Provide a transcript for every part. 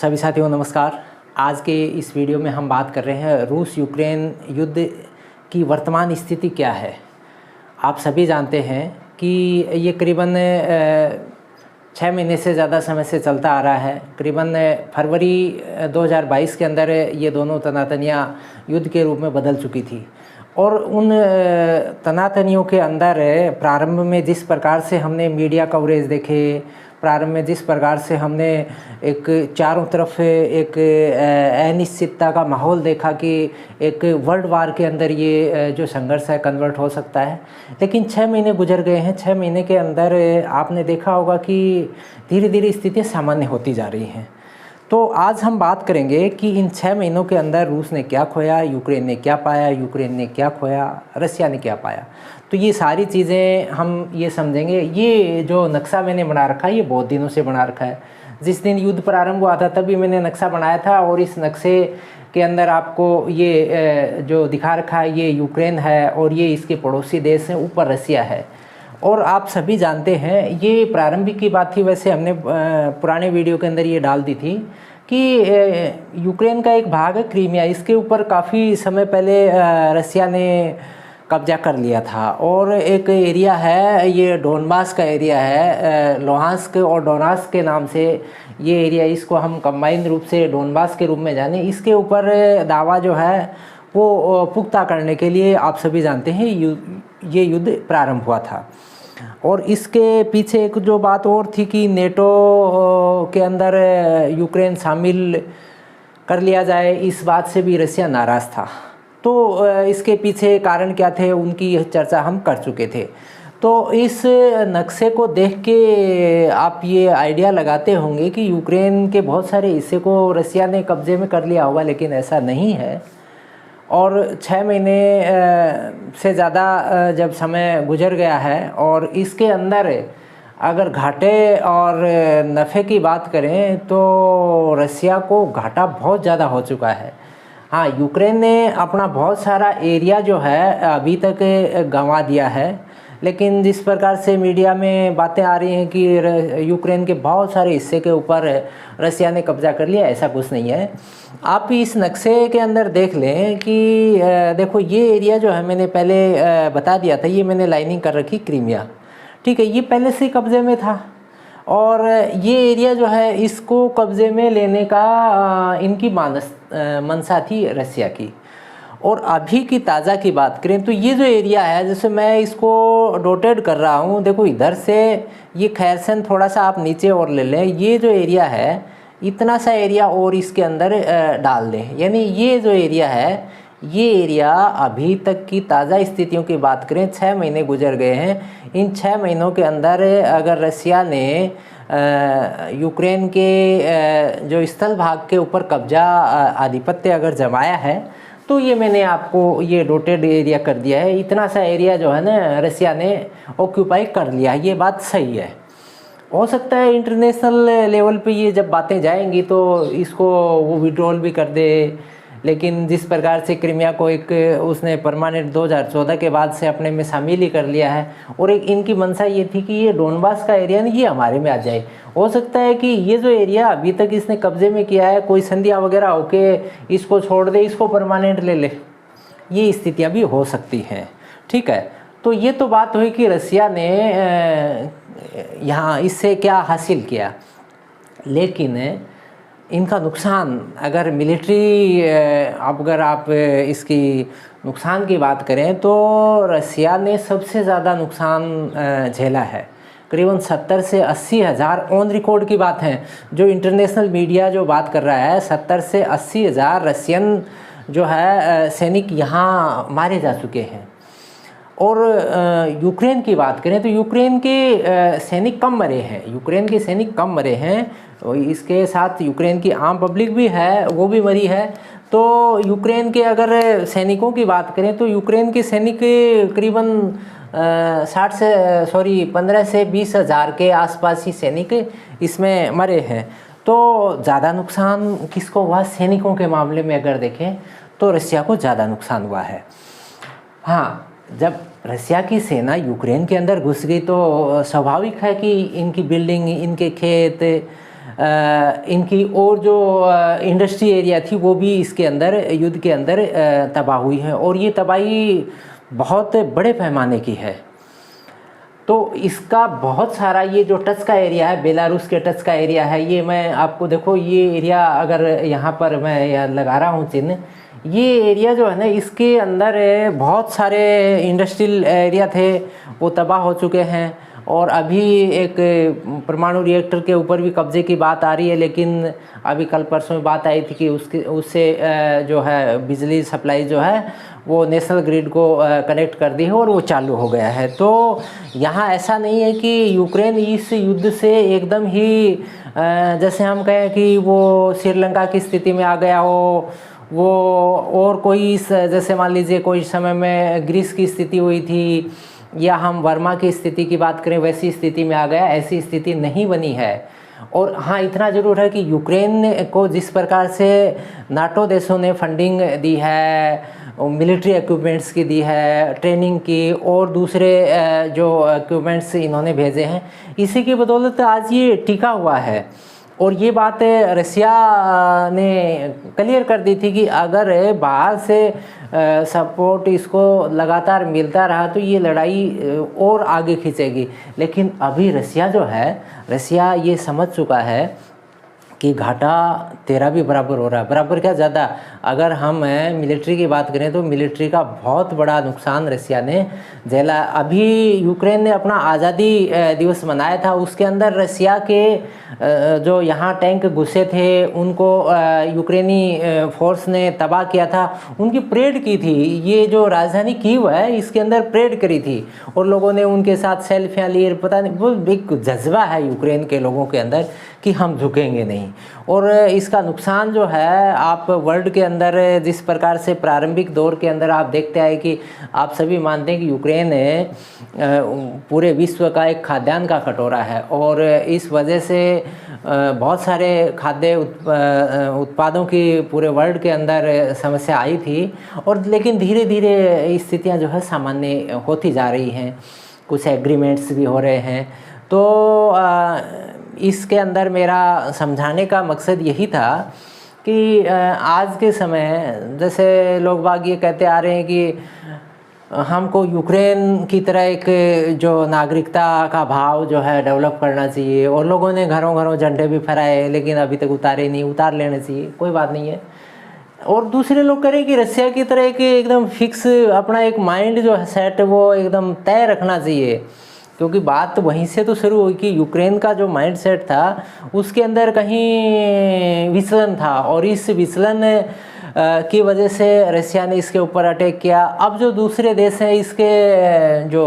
सभी साथियों नमस्कार। आज के इस वीडियो में हम बात कर रहे हैं रूस यूक्रेन युद्ध की वर्तमान स्थिति क्या है। आप सभी जानते हैं कि ये करीबन 6 महीने से ज़्यादा समय से चलता आ रहा है। करीबन फरवरी 2022 के अंदर ये दोनों तनातनियाँ युद्ध के रूप में बदल चुकी थी और उन तनातनियों के अंदर प्रारंभ में जिस प्रकार से हमने मीडिया कवरेज देखे, प्रारंभ में जिस प्रकार से हमने एक चारों तरफ एक अनिश्चितता का माहौल देखा कि एक वर्ल्ड वार के अंदर ये जो संघर्ष है कन्वर्ट हो सकता है, लेकिन 6 महीने गुजर गए हैं। 6 महीने के अंदर आपने देखा होगा कि धीरे धीरे स्थितियाँ सामान्य होती जा रही हैं। तो आज हम बात करेंगे कि इन 6 महीनों के अंदर रूस ने क्या खोया, यूक्रेन ने क्या पाया, यूक्रेन ने क्या खोया, रसिया ने क्या पाया। तो ये सारी चीज़ें हम ये समझेंगे। ये जो नक्शा मैंने बना रखा है ये बहुत दिनों से बना रखा है। जिस दिन युद्ध प्रारंभ हुआ था तभी मैंने नक्शा बनाया था और इस नक्शे के अंदर आपको ये जो दिखा रखा है ये यूक्रेन है और ये इसके पड़ोसी देश हैं, ऊपर रसिया है। और आप सभी जानते हैं ये प्रारंभिक की बात थी, वैसे हमने पुराने वीडियो के अंदर ये डाल दी थी कि यूक्रेन का एक भाग है क्रीमिया, इसके ऊपर काफ़ी समय पहले रसिया ने कब्जा कर लिया था। और एक एरिया है ये डोनबास का एरिया है, लोहांस्क और डोनास्क के नाम से ये एरिया, इसको हम कंबाइंड रूप से डोनबास के रूप में जाने। इसके ऊपर दावा जो है वो पुख्ता करने के लिए आप सभी जानते हैं ये युद्ध प्रारंभ हुआ था। और इसके पीछे एक जो बात और थी कि नेटो के अंदर यूक्रेन शामिल कर लिया जाए, इस बात से भी रसिया नाराज़ था। तो इसके पीछे कारण क्या थे उनकी चर्चा हम कर चुके थे। तो इस नक्शे को देख के आप ये आइडिया लगाते होंगे कि यूक्रेन के बहुत सारे हिस्से को रसिया ने कब्जे में कर लिया होगा, लेकिन ऐसा नहीं है। और 6 महीने से ज़्यादा जब समय गुजर गया है और इसके अंदर अगर घाटे और नफ़े की बात करें तो रसिया को घाटा बहुत ज़्यादा हो चुका है। हाँ, यूक्रेन ने अपना बहुत सारा एरिया जो है अभी तक गंवा दिया है, लेकिन जिस प्रकार से मीडिया में बातें आ रही हैं कि यूक्रेन के बहुत सारे हिस्से के ऊपर रसिया ने कब्जा कर लिया, ऐसा कुछ नहीं है। आप इस नक्शे के अंदर देख लें कि देखो ये एरिया जो है मैंने पहले बता दिया था, ये मैंने लाइनिंग कर रखी क्रीमिया, ठीक है, ये पहले से कब्जे में था। और ये एरिया जो है इसको कब्जे में लेने का इनकी मनसा थी रसिया की। और अभी की ताज़ा की बात करें तो ये जो एरिया है, जैसे मैं इसको डॉटेड कर रहा हूँ, देखो इधर से ये खैरसन थोड़ा सा आप नीचे और ले लें, ये जो एरिया है इतना सा एरिया और इसके अंदर डाल दें, यानी ये जो एरिया है ये एरिया अभी तक की ताज़ा स्थितियों की बात करें 6 महीने गुजर गए हैं। इन 6 महीनों के अंदर अगर रसिया ने यूक्रेन के जो स्थल भाग के ऊपर कब्जा आधिपत्य अगर जमाया है तो ये मैंने आपको ये डॉटेड एरिया कर दिया है। इतना सा एरिया जो है ना रसिया ने ऑक्यूपाई कर लिया है, ये बात सही है। हो सकता है इंटरनेशनल लेवल पे ये जब बातें जाएंगी तो इसको वो विड्रॉल भी कर दे, लेकिन जिस प्रकार से क्रीमिया को एक उसने परमानेंट 2014 के बाद से अपने में शामिल ही कर लिया है। और एक इनकी मंशा ये थी कि ये डोनबास का एरिया नहीं ये हमारे में आ जाए। हो सकता है कि ये जो एरिया अभी तक इसने कब्जे में किया है कोई संधियाँ वगैरह होके इसको छोड़ दे, इसको परमानेंट ले ले, ये स्थितियाँ भी हो सकती हैं, ठीक है। तो ये तो बात हुई कि रसिया ने यहाँ इससे क्या हासिल किया, लेकिन इनका नुकसान अगर मिलिट्री अगर आप इसकी नुकसान की बात करें तो रसिया ने सबसे ज़्यादा नुकसान झेला है। करीबन 70 से 80 हज़ार ऑन रिकॉर्ड की बात है, जो इंटरनेशनल मीडिया जो बात कर रहा है 70 से 80 हज़ार रसियन जो है सैनिक यहाँ मारे जा चुके हैं। और यूक्रेन की बात करें तो यूक्रेन के सैनिक कम मरे हैं, यूक्रेन के सैनिक कम मरे हैं, इसके साथ यूक्रेन की आम पब्लिक भी है वो भी मरी है। तो यूक्रेन के अगर सैनिकों की बात करें तो यूक्रेन के सैनिक करीबन 15 से 20 हज़ार के आसपास ही सैनिक इसमें मरे हैं। तो ज़्यादा नुकसान किसको हुआ, सैनिकों के मामले में अगर देखें तो रसिया को ज़्यादा नुकसान हुआ है। हाँ, जब रसिया की सेना यूक्रेन के अंदर घुस गई तो स्वाभाविक है कि इनकी बिल्डिंग, इनके खेत, इनकी और जो इंडस्ट्री एरिया थी वो भी इसके अंदर युद्ध के अंदर तबाह हुई है, और ये तबाही बहुत बड़े पैमाने की है। तो इसका बहुत सारा ये जो टच का एरिया है, बेलारूस के टच का एरिया है, ये मैं आपको देखो, ये एरिया अगर यहाँ पर मैं यहाँ लगा रहा हूँ चिन्ह, ये एरिया जो है ना, इसके अंदर बहुत सारे इंडस्ट्रियल एरिया थे, वो तबाह हो चुके हैं। और अभी एक परमाणु रिएक्टर के ऊपर भी कब्जे की बात आ रही है, लेकिन अभी कल परसों में बात आई थी कि उससे जो है बिजली सप्लाई जो है वो नेशनल ग्रिड को कनेक्ट कर दी है और वो चालू हो गया है। तो यहाँ ऐसा नहीं है कि यूक्रेन इस युद्ध से एकदम ही जैसे हम कहें कि वो श्रीलंका की स्थिति में आ गया हो, वो और कोई जैसे मान लीजिए कोई समय में ग्रीस की स्थिति हुई थी, या हम वर्मा की स्थिति की बात करें वैसी स्थिति में आ गया, ऐसी स्थिति नहीं बनी है। और हाँ, इतना ज़रूर है कि यूक्रेन को जिस प्रकार से नाटो देशों ने फंडिंग दी है, मिलिट्री इक्विपमेंट्स की दी है, ट्रेनिंग की, और दूसरे जो इक्विपमेंट्स इन्होंने भेजे हैं, इसी की बदौलत आज ये टिका हुआ है। और ये बात रसिया ने क्लियर कर दी थी कि अगर बाहर से सपोर्ट इसको लगातार मिलता रहा तो ये लड़ाई और आगे खींचेगी। लेकिन अभी रसिया जो है, रसिया ये समझ चुका है कि घाटा तेरा भी बराबर हो रहा है, बराबर क्या ज़्यादा। अगर हम मिलिट्री की बात करें तो मिलिट्री का बहुत बड़ा नुकसान रसिया ने झेला। अभी यूक्रेन ने अपना आज़ादी दिवस मनाया था, उसके अंदर रसिया के जो यहाँ टैंक घुसे थे उनको यूक्रेनी फोर्स ने तबाह किया था, उनकी परेड की थी। ये जो राजधानी कीव है इसके अंदर परेड करी थी और लोगों ने उनके साथ सेल्फियाँ ली। पता नहीं, वो एक जज्बा है यूक्रेन के लोगों के अंदर कि हम झुकेंगे नहीं। और इसका नुकसान जो है, आप वर्ल्ड के अंदर जिस प्रकार से प्रारंभिक दौर के अंदर आप देखते आए कि आप सभी मानते हैं कि यूक्रेन पूरे विश्व का एक खाद्यान्न का कटोरा है, और इस वजह से बहुत सारे खाद्य उत्पादों की पूरे वर्ल्ड के अंदर समस्या आई थी। और लेकिन धीरे धीरे स्थितियां जो है सामान्य होती जा रही हैं, कुछ एग्रीमेंट्स भी हो रहे हैं। तो इसके अंदर मेरा समझाने का मकसद यही था कि आज के समय जैसे लोग बाग ये कहते आ रहे हैं कि हमको यूक्रेन की तरह एक जो नागरिकता का भाव जो है डेवलप करना चाहिए, और लोगों ने घरों घरों झंडे भी फहराए लेकिन अभी तक उतारे नहीं, उतार लेने चाहिए, कोई बात नहीं है। और दूसरे लोग करें कि रसिया की तरह एक एकदम फिक्स अपना एक माइंड जो है सेट वो एकदम तय रखना चाहिए, क्योंकि बात वहीं से तो शुरू हुई कि यूक्रेन का जो माइंड सेट था उसके अंदर कहीं विचलन था, और इस विचलन की वजह से रसिया ने इसके ऊपर अटैक किया। अब जो दूसरे देश हैं इसके जो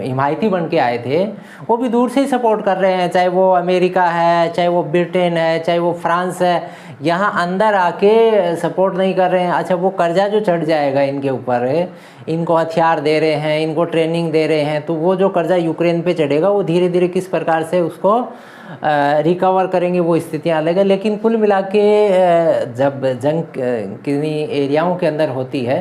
हिमायती बन के आए थे वो भी दूर से ही सपोर्ट कर रहे हैं, चाहे वो अमेरिका है, चाहे वो ब्रिटेन है, चाहे वो फ्रांस है, यहाँ अंदर आके सपोर्ट नहीं कर रहे हैं। अच्छा, वो कर्जा जो चढ़ जाएगा इनके ऊपर, इनको हथियार दे रहे हैं, इनको ट्रेनिंग दे रहे हैं, तो वो जो कर्जा यूक्रेन पे चढ़ेगा वो धीरे धीरे किस प्रकार से उसको रिकवर करेंगे वो स्थितियाँ अलग है। लेकिन कुल मिला के जब जंग किन्हीं एरियाओं के अंदर होती है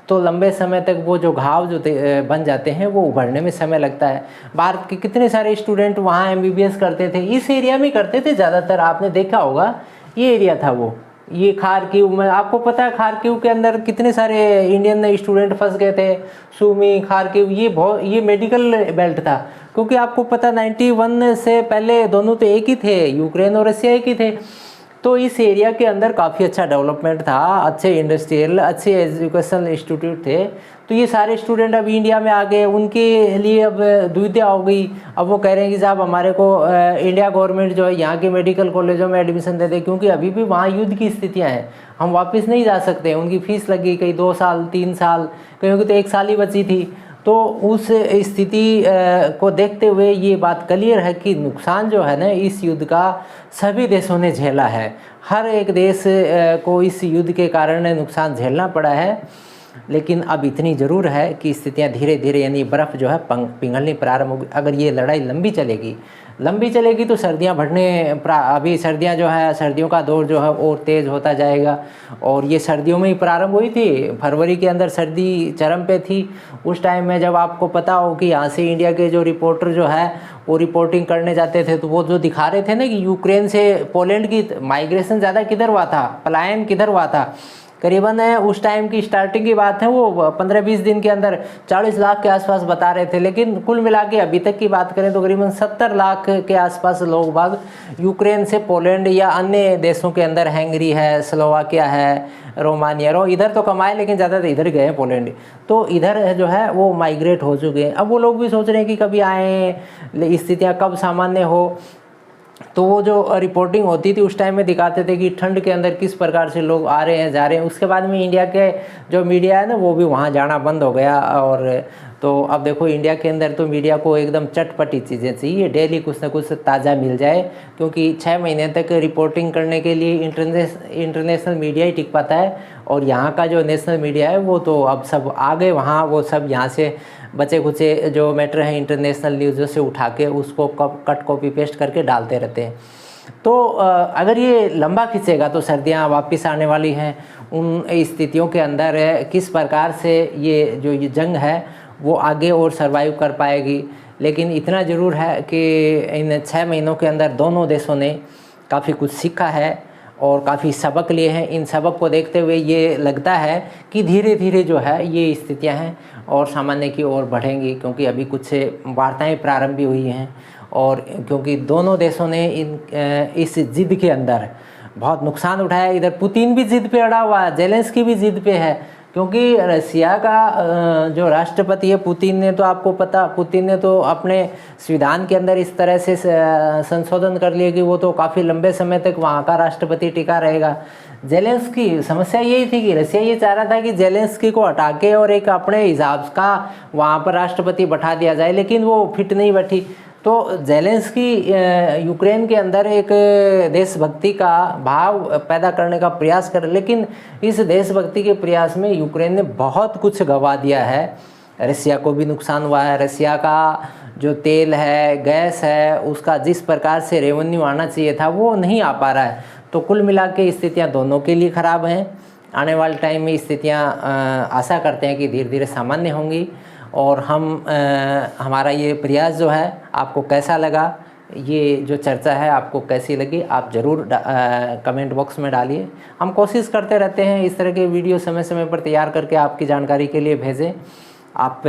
तो लंबे समय तक वो जो घाव जो बन जाते हैं वो उभरने में समय लगता है। भारत के कितने सारे स्टूडेंट वहाँ MBBS करते थे, इस एरिया में करते थे ज़्यादातर, आपने देखा होगा ये एरिया था वो, ये खारकीव में। आपको पता है खारकीव के अंदर कितने सारे इंडियन स्टूडेंट फंस गए थे, सुमी, खारकीव, ये मेडिकल बेल्ट था, क्योंकि आपको पता 91 से पहले दोनों तो एक ही थे, यूक्रेन और रसिया एक ही थे। तो इस एरिया के अंदर काफ़ी अच्छा डेवलपमेंट था, अच्छे इंडस्ट्रियल, अच्छे एजुकेशनल इंस्टीट्यूट थे। तो ये सारे स्टूडेंट अब इंडिया में आ गए, उनके लिए अब दुविधा हो गई। अब वो कह रहे हैं कि साहब हमारे को इंडिया गवर्नमेंट जो है यहाँ के मेडिकल कॉलेजों में एडमिशन दे दे, क्योंकि अभी भी वहाँ युद्ध की स्थितियाँ हैं, हम वापस नहीं जा सकते। उनकी फ़ीस लगी कहीं 2 साल 3 साल, कहीं की तो 1 साल ही बची थी। तो उस स्थिति को देखते हुए ये बात क्लियर है कि नुकसान जो है ना इस युद्ध का सभी देशों ने झेला है। हर एक देश को इस युद्ध के कारण नुकसान झेलना पड़ा है। लेकिन अब इतनी ज़रूर है कि स्थितियां धीरे धीरे, यानी बर्फ़ जो है पिघलनी प्रारंभ होगी। अगर ये लड़ाई लंबी चलेगी लंबी चलेगी तो सर्दियां बढ़ने अभी सर्दियां जो है, सर्दियों का दौर जो है और तेज़ होता जाएगा। और ये सर्दियों में ही प्रारंभ हुई थी, फरवरी के अंदर सर्दी चरम पे थी। उस टाइम में जब आपको पता हो कि यहाँ से इंडिया के जो रिपोर्टर जो है वो रिपोर्टिंग करने जाते थे, तो वो जो दिखा रहे थे ना कि यूक्रेन से पोलैंड की माइग्रेशन ज़्यादा किधर हुआ था, पलायन किधर हुआ था, करीबन उस टाइम की स्टार्टिंग की बात है, वो 15-20 दिन के अंदर 40 लाख के आसपास बता रहे थे। लेकिन कुल मिला के अभी तक की बात करें तो करीबन 70 लाख के आसपास लोग बाग यूक्रेन से पोलैंड या अन्य देशों के अंदर, हंगरी है, स्लोवाकिया है, रोमानिया, इधर तो कमाए लेकिन ज़्यादातर इधर गए हैं पोलैंड, तो इधर जो है वो माइग्रेट हो चुके हैं। अब वो लोग भी सोच रहे हैं कि कभी आए, स्थितियाँ कब सामान्य हो। तो वो जो रिपोर्टिंग होती थी उस टाइम में दिखाते थे कि ठंड के अंदर किस प्रकार से लोग आ रहे हैं, जा रहे हैं। उसके बाद में इंडिया के जो मीडिया है ना वो भी वहाँ जाना बंद हो गया। और तो अब देखो इंडिया के अंदर तो मीडिया को एकदम चटपटी चीज़ें चाहिए, डेली कुछ ना कुछ ताज़ा मिल जाए, क्योंकि 6 महीने तक रिपोर्टिंग करने के लिए इंटरनेशनल मीडिया ही टिक पाता है। और यहाँ का जो नेशनल मीडिया है वो तो अब सब आ गए वहाँ, वो सब यहाँ से बचे कुचे जो मैटर हैं इंटरनेशनल न्यूज़ से उठा के उसको कट कॉपी पेस्ट करके डालते रहते हैं। तो अगर ये लंबा खींचेगा तो सर्दियाँ वापस आने वाली हैं। उन स्थितियों के अंदर किस प्रकार से ये जंग है वो आगे और सरवाइव कर पाएगी। लेकिन इतना ज़रूर है कि इन 6 महीनों के अंदर दोनों देशों ने काफ़ी कुछ सीखा है और काफ़ी सबक लिए हैं। इन सबक को देखते हुए ये लगता है कि धीरे धीरे जो है ये स्थितियां हैं और सामान्य की ओर बढ़ेंगी, क्योंकि अभी कुछ वार्ताएं प्रारंभ भी हुई हैं। और क्योंकि दोनों देशों ने इस जिद के अंदर बहुत नुकसान उठाया। इधर पुतिन भी जिद पे अड़ा हुआ है, जेलेंस्की भी जिद पे है, क्योंकि रसिया का जो राष्ट्रपति है पुतिन ने, तो आपको पता, पुतिन ने तो अपने संविधान के अंदर इस तरह से संशोधन कर लिया कि वो तो काफ़ी लंबे समय तक वहाँ का राष्ट्रपति टिका रहेगा। जेलेंस्की, समस्या यही थी कि रसिया ये चाह रहा था कि जेलेंस्की को हटा के और एक अपने हिसाब का वहाँ पर राष्ट्रपति बैठा दिया जाए, लेकिन वो फिट नहीं बैठी। तो जेलेंस्की यूक्रेन के अंदर एक देशभक्ति का भाव पैदा करने का प्रयास कर, लेकिन इस देशभक्ति के प्रयास में यूक्रेन ने बहुत कुछ गंवा दिया है। रसिया को भी नुकसान हुआ है। रसिया का जो तेल है, गैस है, उसका जिस प्रकार से रेवेन्यू आना चाहिए था वो नहीं आ पा रहा है। तो कुल मिला के स्थितियाँ दोनों के लिए ख़राब हैं। आने वाले टाइम में स्थितियाँ आशा करते हैं कि धीरे धीरे सामान्य होंगी। और हमारा ये प्रयास जो है आपको कैसा लगा, ये जो चर्चा है आपको कैसी लगी, आप ज़रूर कमेंट बॉक्स में डालिए। हम कोशिश करते रहते हैं इस तरह के वीडियो समय समय पर तैयार करके आपकी जानकारी के लिए भेजें। आप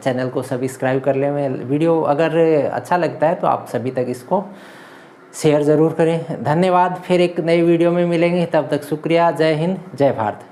चैनल को सब्सक्राइब कर लें। वीडियो अगर अच्छा लगता है तो आप सभी तक इसको शेयर ज़रूर करें। धन्यवाद। फिर एक नई वीडियो में मिलेंगे, तब तक शुक्रिया। जय हिंद, जय भारत।